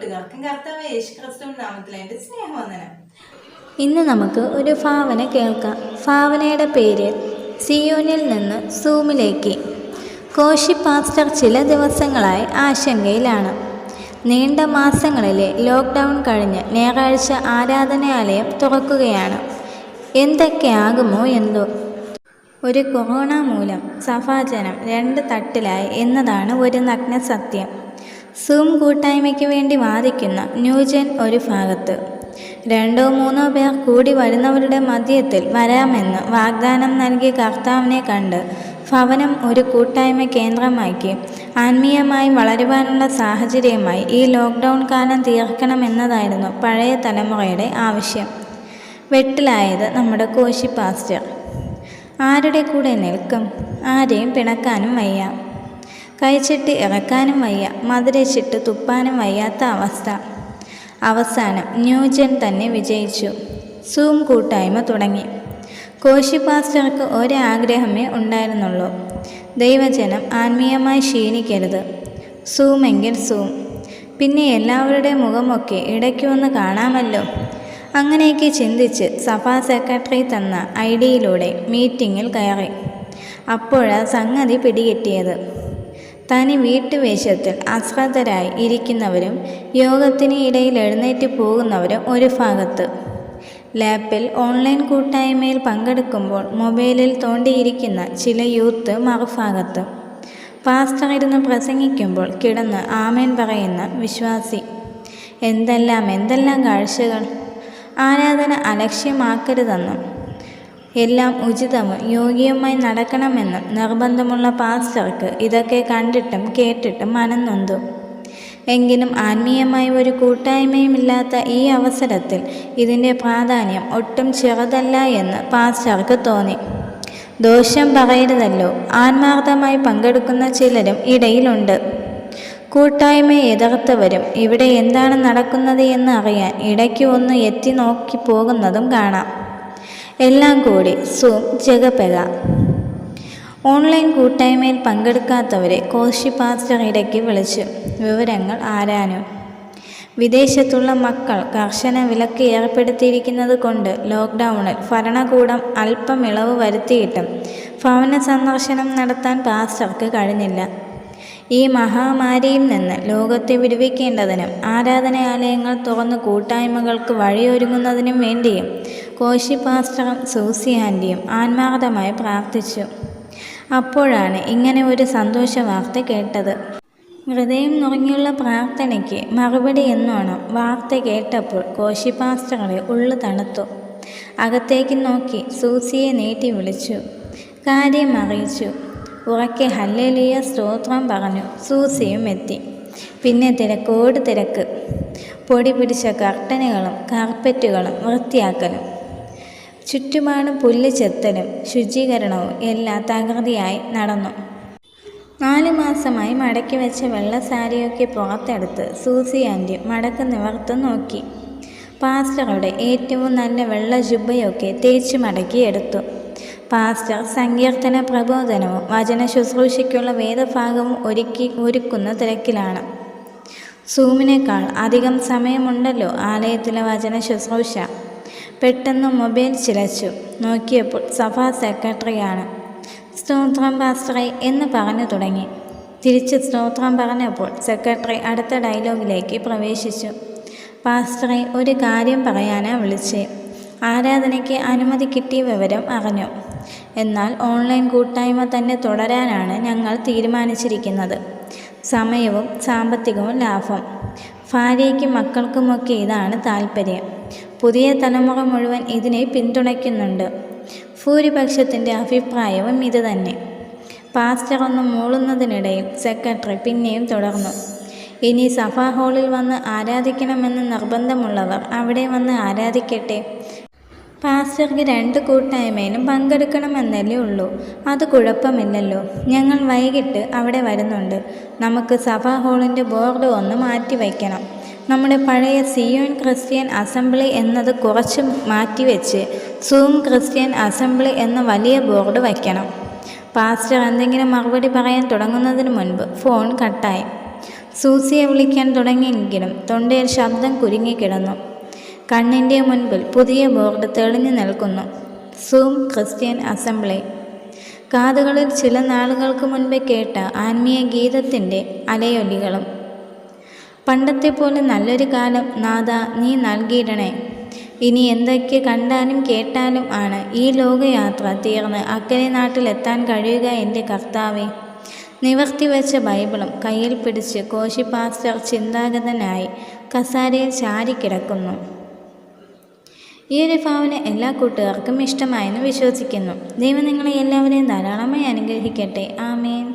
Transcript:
കൂട്ടുകാർക്കും കർത്താവ് യേശുക്രിസ്തുവിന്റെ നാമത്തിൽ എൻ്റെ സ്നേഹവന്ദനം. ഇന്ന് നമുക്ക് ഒരു ഭാവന കേൾക്കാം. ഭാവനയുടെ പേര് സിയോനിൽ നിന്ന് സൂമിലേക്ക്. കോശി പാസ്റ്റർ ചില ദിവസങ്ങളായി ആശങ്കയിലാണ്. നീണ്ട മാസങ്ങളിലെ ലോക്ക്ഡൗൺ കഴിഞ്ഞ് ഞായറാഴ്ച ആരാധനാലയം തുറക്കുകയാണ്. എന്തൊക്കെയാകുമോ എന്തോ. ഒരു കൊറോണ മൂലം സഭാജനം 2 തട്ടിലായി എന്നതാണ് ഒരു നഗ്ന സത്യം. സൂം കൂട്ടായ്മയ്ക്ക് വേണ്ടി വാദിക്കുന്ന ന്യൂജൻ ഒരു ഭാഗത്ത്, 2-3 പേർ കൂടി വരുന്നവരുടെ മധ്യത്തിൽ വരാമെന്ന് വാഗ്ദാനം നൽകിയ കർത്താവിനെ കണ്ട് ഭവനം ഒരു കൂട്ടായ്മ കേന്ദ്രമാക്കി ആത്മീയമായി വളരുവാനുള്ള സാഹചര്യമായി ഈ ലോക്ക്ഡൗൺ കാലം തീർക്കണമെന്നതായിരുന്നു പഴയ തലമുറയുടെ ആവശ്യം. വെട്ടിലായത് നമ്മുടെ കോശി പാസ്റ്റർ. ആരുടെ കൂടെ നിൽക്കും? ആരെയും പിണക്കാനും വയ്യ, കഴിച്ചിട്ട് ഇറക്കാനും വയ്യ, മധുരച്ചിട്ട് തുപ്പാനും വയ്യാത്ത അവസ്ഥ. അവസാനം ന്യൂജൻ തന്നെ വിജയിച്ചു. സൂം കൂട്ടായ്മ തുടങ്ങി. കോശി പാസ്റ്റർക്ക് ഒരാഗ്രഹമേ ഉണ്ടായിരുന്നുള്ളൂ: ദൈവജനം ആത്മീയമായി ക്ഷീണിക്കരുത്. സൂമെങ്കിൽ സൂം, പിന്നെ എല്ലാവരുടെ മുഖമൊക്കെ ഇടയ്ക്ക് വന്ന് കാണാമല്ലോ. അങ്ങനെയൊക്കെ ചിന്തിച്ച് സഭാ സെക്രട്ടറി തന്ന ഐഡിയയിലൂടെ മീറ്റിങ്ങിൽ കയറി. അപ്പോഴാ സംഗതി പിടികിട്ടിയത്. തനി വീട്ടുവേഷത്തിൽ അശ്രദ്ധരായി ഇരിക്കുന്നവരും യോഗത്തിന് ഇടയിൽ എഴുന്നേറ്റ് പോകുന്നവരും ഒരു ഭാഗത്ത്, ലാപ്പിൽ ഓൺലൈൻ കൂട്ടായ്മയിൽ പങ്കെടുക്കുമ്പോൾ മൊബൈലിൽ തോണ്ടിയിരിക്കുന്ന ചില യൂത്ത് മറുഭാഗത്ത്, പാസ്റ്റർ ഇരുന്ന് പ്രസംഗിക്കുമ്പോൾ കിടന്ന് ആമേൻ പറയുന്ന വിശ്വാസി. എന്തെല്ലാം കാഴ്ചകൾ! ആരാധന അലക്ഷ്യമാക്കരുതെന്നും എല്ലാം ഉചിതവും യോഗ്യവുമായി നടക്കണമെന്നും നിർബന്ധമുള്ള പാസ്റ്റർക്ക് ഇതൊക്കെ കണ്ടിട്ടും കേട്ടിട്ടും മനം നൊന്തു. എങ്കിലും ആത്മീയമായ ഒരു കൂട്ടായ്മയുമില്ലാത്ത ഈ അവസരത്തിൽ ഇതിൻ്റെ പ്രാധാന്യം ഒട്ടും ചെറുതല്ല എന്ന് പാസ്റ്റർക്ക് തോന്നി. ദോഷം പറയരുതല്ലോ, ആത്മാർത്ഥമായി പങ്കെടുക്കുന്ന ചിലരും ഇടയിലുണ്ട്. കൂട്ടായ്മയെ എതിർത്തവരും ഇവിടെ എന്താണ് നടക്കുന്നത് എന്ന് അറിയാൻ ഇടയ്ക്ക് ഒന്ന് എത്തി നോക്കി പോകുന്നതും കാണാം. എല്ലാം കൂടി സൂം ജഗപെഗ. ഓൺലൈൻ കൂട്ടായ്മയിൽ പങ്കെടുക്കാത്തവരെ കോശി പാസ്റ്റർ ഇടയ്ക്ക് വിളിച്ചു വിവരങ്ങൾ ആരാനും. വിദേശത്തുള്ള മക്കൾ കർശന വിലക്ക് ഏർപ്പെടുത്തിയിരിക്കുന്നത് കൊണ്ട് ലോക്ക്ഡൗണിൽ ഭരണകൂടം അല്പം ഇളവ് വരുത്തിയിട്ടും ഭവന സന്ദർശനം നടത്താൻ പാസ്റ്റർക്ക് കഴിഞ്ഞില്ല. ഈ മഹാമാരിയിൽ നിന്ന് ലോകത്തെ വിടുവിക്കേണ്ടതിനും ആരാധനാലയങ്ങൾ തുറന്ന് കൂട്ടായ്മകൾക്ക് വഴിയൊരുങ്ങുന്നതിനും വേണ്ടിയും കോശി പാസ്റ്ററും സൂസി ആൻറ്റിയും ആത്മാർത്ഥമായി പ്രാർത്ഥിച്ചു. അപ്പോഴാണ് ഇങ്ങനെ ഒരു സന്തോഷ വാർത്ത കേട്ടത്. ഹൃദയം നുറങ്ങിയുള്ള പ്രാർത്ഥനയ്ക്ക് മറുപടി എന്നോണം വാർത്ത കേട്ടപ്പോൾ കോശി പാസ്റ്ററുടെ ഉള്ളു തണുത്തു. അകത്തേക്ക് നോക്കി സൂസിയെ നീട്ടി വിളിച്ചു, കാര്യം അറിയിച്ചു. ഉറക്കെ ഹല്ലേലൂയ സ്തോത്രം പറഞ്ഞു. സൂസിയും എത്തി. പിന്നെ തിരക്കോട് തിരക്ക്. പൊടി പിടിച്ച കർട്ടനുകളും കാർപ്പറ്റുകളും വൃത്തിയാക്കലും, ചുറ്റുപാടും പുല്ല് ചെത്തലും ശുചീകരണവും എല്ലാം തകൃതിയായി നടന്നു. 4 മാസമായി മടക്കി വെച്ച വെള്ള സാരിയൊക്കെ പുറത്തെടുത്ത് സൂസി ആൻറ്റി മടക്ക് നിവർത്ത് നോക്കി. പാസ്റ്ററുടെ ഏറ്റവും നല്ല വെള്ള ജുബയൊക്കെ തേച്ച് മടക്കി എടുത്തു. പാസ്റ്റർ സങ്കീർത്തന പ്രബോധനവും വചന ശുശ്രൂഷയ്ക്കുള്ള വേദഭാഗവും ഒരുക്കുന്ന തിരക്കിലാണ്. സൂമിനേക്കാൾ അധികം സമയമുണ്ടല്ലോ ആലയത്തിലെ വചന ശുശ്രൂഷ. പെട്ടെന്ന് മൊബൈൽ ചിലച്ചു. നോക്കിയപ്പോൾ സഭാ സെക്രട്ടറിയാണ്. സ്തോത്രം പാസ്റ്ററെ എന്ന് പറഞ്ഞു തുടങ്ങി. തിരിച്ച് സ്തോത്രം പറഞ്ഞപ്പോൾ സെക്രട്ടറി അടുത്ത ഡയലോഗിലേക്ക് പ്രവേശിച്ചു. പാസ്റ്ററെ, ഒരു കാര്യം പറയാനാ വിളിച്ചേ. ആരാധനയ്ക്ക് അനുമതി കിട്ടിയ വിവരം അറിഞ്ഞു. എന്നാൽ ഓൺലൈൻ കൂട്ടായ്മ തന്നെ തുടരാനാണ് ഞങ്ങൾ തീരുമാനിച്ചിരിക്കുന്നത്. സമയവും സാമ്പത്തികവും ലാഭം. ഭാര്യയ്ക്കും മക്കൾക്കുമൊക്കെ ഇതാണ് താല്പര്യം. പുതിയ തലമുറ മുഴുവൻ ഇതിനെ പിന്തുണയ്ക്കുന്നുണ്ട്. ഭൂരിപക്ഷത്തിൻ്റെ അഭിപ്രായവും ഇത് തന്നെ. പാസ്റ്റർ ഒന്ന് മൂളുന്നതിനിടയിൽ സെക്രട്ടറി പിന്നെയും തുടർന്നു. ഇനി സഭാ ഹാളിൽ വന്ന് ആരാധിക്കണമെന്ന് നിർബന്ധമുള്ളവർ അവിടെ വന്ന് ആരാധിക്കട്ടെ. പാസ്റ്റർക്ക് 2 കൂട്ടായ്മയിലും പങ്കെടുക്കണമെന്നല്ലേ ഉള്ളൂ. അത് കുഴപ്പമില്ലല്ലോ. ഞങ്ങൾ വൈകിട്ട് അവിടെ വരുന്നുണ്ട്. നമുക്ക് സഭാ ഹാളിൻ്റെ ബോർഡ് ഒന്ന് മാറ്റി വയ്ക്കണം. നമ്മുടെ പഴയ സിയോൻ ക്രിസ്ത്യൻ അസംബ്ലി എന്നത് കുറച്ച് മാറ്റിവെച്ച് സൂം ക്രിസ്ത്യൻ അസംബ്ലി എന്ന വലിയ ബോർഡ് വയ്ക്കണം. പാസ്റ്റർ എന്തെങ്കിലും മറുപടി പറയാൻ തുടങ്ങുന്നതിന് മുൻപ് ഫോൺ കട്ടായി. സൂസിയെ വിളിക്കാൻ തുടങ്ങിയെങ്കിലും തൊണ്ടയിൽ ശബ്ദം കുരുങ്ങിക്കിടന്നു. കണ്ണിൻ്റെ മുൻപിൽ പുതിയ ബോർഡ് തെളിഞ്ഞു നിൽക്കുന്നു. Zoom Christian assembly. കാതുകളിൽ ചില നാളുകൾക്ക് മുൻപേ കേട്ട ആത്മീയ ഗീതത്തിൻ്റെ അലയൊലികളും. പണ്ടത്തെ പോലെ നല്ലൊരു കാലം നാഥ നീ നൽകിയിടണേ. ഇനി എന്തൊക്കെ കണ്ടാലും കേട്ടാലും ആണ് ഈ ലോകയാത്ര തീർന്ന് അക്കരെ നാട്ടിലെത്താൻ കഴിയുക എൻ്റെ കർത്താവേ. നിവർത്തി വെച്ച ബൈബിളും കയ്യിൽ പിടിച്ച് കോശി പാസ്റ്റർ ചിന്താഗതനായി കസാരയിൽ ചാരിക്കിടക്കുന്നു. ഈ ഒരു ഭാവന എല്ലാ കൂട്ടുകാർക്കും ഇഷ്ടമായെന്ന് വിശ്വസിക്കുന്നു. ദൈവം നിങ്ങളെ എല്ലാവരെയും ധാരാളമായി അനുഗ്രഹിക്കട്ടെ. ആമേൻ.